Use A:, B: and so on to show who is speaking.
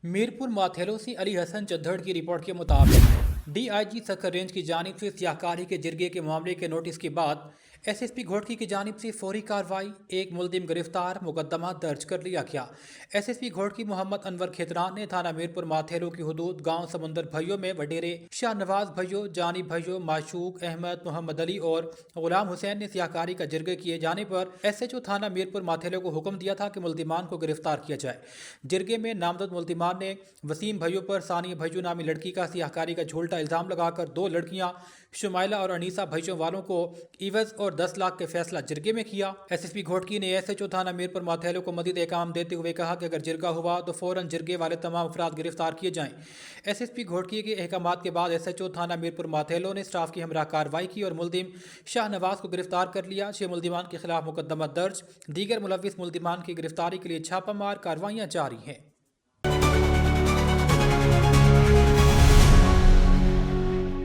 A: मीरपुर माथेरो से अली हसन चद्दड़ की रिपोर्ट के मुताबिक डीआईजी सखर रेंज की जानिब से सियाहकारी के जिरगे के मामले के नोटिस के बाद एसएसपी घोटकी की जानिब से फौरी कार्रवाई, एक मुलजिम गिरफ्तार, मुकदमा दर्ज कर लिया गया। एसएसपी घोटकी मोहम्मद अनवर खेतरान ने थाना मीरपुर माथेरो की हदूद गांव समुंदर भैयो में वडेरे शाहनवाज भैयो, जानी भैयो, माशूक अहमद, मोहम्मद अली और गुलाम हुसैन ने सियाहकारी का जिरगे किए जाने पर एसएचओ थाना मीरपुर माथेरो को हुक्म दिया था कि मुलजिमान को गिरफ्तार किया जाए। जिरगे में नामजद मुलजिमान ने वसीम भैयो पर सानिया भैयो नामी लड़की का सियाहकारी का झूठा इल्जाम लगाकर दो लड़कियां शुमाइला और अनीसा भैयो वालों को इवज और 10 लाख के फैसला जिरगे में किया। एसएसपी घोटकी ने एसएचओ थाना मीरपुर माथेरो को मजीद एहकाम देते हुए कहा कि अगर जिरगा हुआ तो फौरन जिरगे वाले तमाम अफराद गिरफ्तार किए जाएं। एसएसपी घोटकी के अहकामात के बाद एसएचओ थाना मीरपुर माथेरो ने स्टाफ की हमरा कार्रवाई की और मुलजिम शाहनवाज को गिरफ्तार कर लिया। 6 मुलजिमान के खिलाफ मुकदमा दर्ज, दीगर मुलविस मुलजिमान की गिरफ्तारी के लिए छापामार कार्रवाइयां जारी हैं।